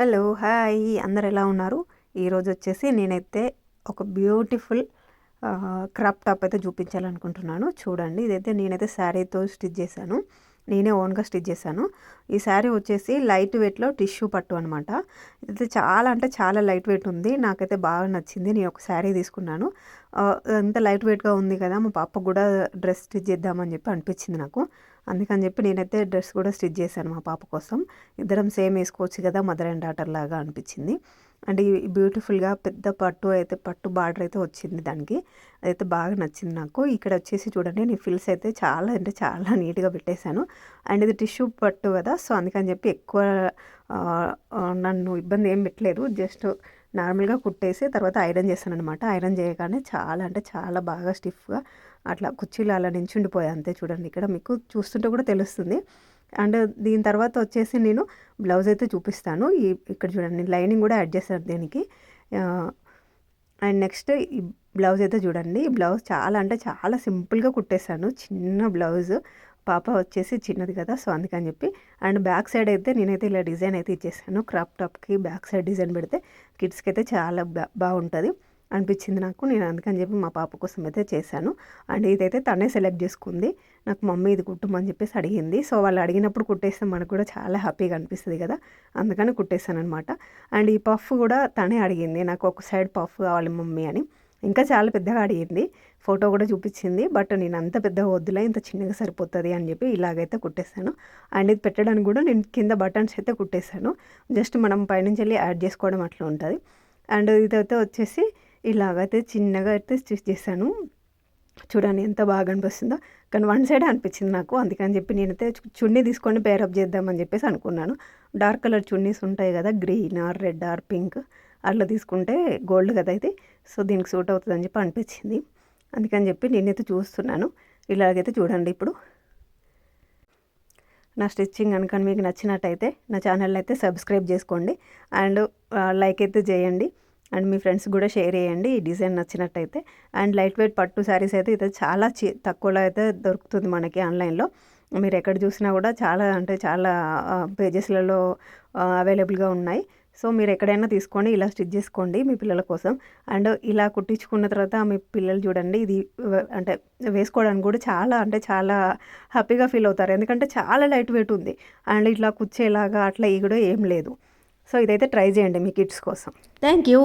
Hello hi అందరు ఎలా ఉన్నారు? ఈరోజు వచ్చేసి నేనైతే ఒక బ్యూటిఫుల్ క్రాప్ టాప్ అయితే చూపించాలనుకుంటున్నాను. చూడండి, ఇదైతే నేనైతే శారీతో స్టిచ్ చేశాను. నేనే ఓన్గా స్టిచ్ చేశాను. ఈ శారీ వచ్చేసి లైట్ వెయిట్లో టిష్యూ పట్టు అనమాట. ఇదైతే చాలా అంటే చాలా లైట్ వెయిట్ ఉంది. నాకైతే బాగా నచ్చింది. నేను ఒక శారీ తీసుకున్నాను. అంత లైట్ వెయిట్గా ఉంది కదా, మా పాపకు కూడా డ్రెస్ స్టిచ్ చేద్దామని చెప్పి అనిపించింది నాకు. అందుకని చెప్పి నేనైతే డ్రెస్ కూడా స్టిచ్ చేశాను మా పాప కోసం. ఇద్దరం సేమ్ వేసుకోవచ్చు కదా, మదర్ అండ్ డాటర్ లాగా అనిపించింది. అండ్ ఈ బ్యూటిఫుల్గా పెద్ద పట్టు అయితే పట్టు బార్డర్ అయితే వచ్చింది దానికి. అదైతే బాగా నచ్చింది నాకు. ఇక్కడ వచ్చేసి చూడండి, నేను ఫిల్స్ అయితే చాలా అంటే చాలా నీట్గా పెట్టేశాను. అండ్ ఇది టిష్యూ పట్టు కదా, సో అందుకని చెప్పి ఎక్కువ నన్ను ఇబ్బంది ఏం పెట్టలేదు. జస్ట్ నార్మల్గా కుట్టేసి తర్వాత ఐరన్ చేశాను అనమాట. ఐరన్ చేయగానే చాలా అంటే చాలా బాగా స్టిఫ్గా అట్లా కుర్చీలు అలా నించుండిపోయాయి అంతే. చూడండి, ఇక్కడ మీకు చూస్తుంటే కూడా తెలుస్తుంది. అండ్ దీని తర్వాత వచ్చేసి నేను బ్లౌజ్ అయితే చూపిస్తాను. ఇక్కడ చూడండి, లైనింగ్ కూడా యాడ్ చేశాను దీనికి. అండ్ నెక్స్ట్ ఈ బ్లౌజ్ అయితే చూడండి, ఈ బ్లౌజ్ చాలా అంటే చాలా సింపుల్గా కుట్టేశాను. చిన్న బ్లౌజ్, పాప వచ్చేసి చిన్నది కదా, సో అందుకని చెప్పి. అండ్ బ్యాక్ సైడ్ అయితే నేనైతే ఇలా డిజైన్ అయితే ఇచ్చేసాను. క్రాప్ టాప్కి బ్యాక్ సైడ్ డిజైన్ పెడితే కిడ్స్కి అయితే చాలా బాగుంటుంది అనిపించింది నాకు. నేను అందుకని చెప్పి మా పాప కోసం అయితే చేశాను. అండ్ ఇదైతే తనే సెలెక్ట్ చేసుకుంది. నాకు మమ్మీ ఇది కుట్టమని చెప్పేసి అడిగింది. సో వాళ్ళు అడిగినప్పుడు కుట్టేస్తే మనకు కూడా చాలా హ్యాపీగా అనిపిస్తుంది కదా, అందుకని కుట్టేశాను అనమాట. అండ్ ఈ పఫ్ కూడా తనే అడిగింది, నాకు ఒక సైడ్ పఫ్ కావాలి మమ్మీ అని. ఇంకా చాలా పెద్దగా అడిగింది, ఫోటో కూడా చూపించింది. బట్ నేను అంత పెద్దగా వద్దులే, ఇంత చిన్నగా సరిపోతుంది అని చెప్పి ఇలాగైతే కుట్టేశాను. అండ్ ఇది పెట్టడానికి కూడా నేను కింద బటన్స్ అయితే కుట్టేశాను. జస్ట్ మనం పైనుంచి వెళ్ళి యాడ్ చేసుకోవడం అట్లా ఉంటుంది. అండ్ ఇదైతే వచ్చేసి ఇలాగైతే చిన్నగా అయితే స్టిచ్ చేశాను. చూడండి ఎంత బాగా అనిపిస్తుందో. కానీ వన్ సైడే అనిపించింది నాకు. అందుకని చెప్పి నేనైతే చున్నీ తీసుకొని పేరప్ చేద్దామని చెప్పేసి అనుకున్నాను. డార్క్ కలర్ చున్నీస్ ఉంటాయి కదా, green are red or pink అట్లా తీసుకుంటే గోల్డ్ కదా అయితే, సో దీనికి సూట్ అవుతుందని చెప్పి అనిపించింది. అందుకని చెప్పి నేనైతే చూస్తున్నాను. ఇలాగైతే చూడండి, ఇప్పుడు నా స్టిచ్చింగ్ కనుక మీకు నచ్చినట్టయితే నా ఛానల్ అయితే సబ్స్క్రైబ్ చేసుకోండి. అండ్ లైక్ అయితే చేయండి. అండ్ మీ ఫ్రెండ్స్ కూడా షేర్ చేయండి ఈ డిజైన్ నచ్చినట్టయితే. అండ్ లైట్ వెయిట్ పట్టు శారీస్ అయితే ఇది చాలా తక్కువలో అయితే దొరుకుతుంది మనకి ఆన్లైన్లో. మీరు ఎక్కడ చూసినా కూడా చాలా అంటే చాలా పేజెస్లలో అవైలబుల్గా ఉన్నాయి. సో మీరు ఎక్కడైనా తీసుకొని ఇలా స్టిచ్ చేసుకోండి మీ పిల్లల కోసం. అండ్ ఇలా కుట్టించుకున్న తర్వాత మీ పిల్లలు చూడండి, ఇది అంటే వేసుకోవడానికి కూడా చాలా అంటే చాలా హ్యాపీగా ఫీల్ అవుతారు. ఎందుకంటే చాలా లైట్ వెయిట్ ఉంది. అండ్ ఇట్లా కుచ్చేలాగా అట్లా ఈ కూడా ఏం లేదు. సో ఇదైతే ట్రై చేయండి మీ కిడ్స్ కోసం. Thank you.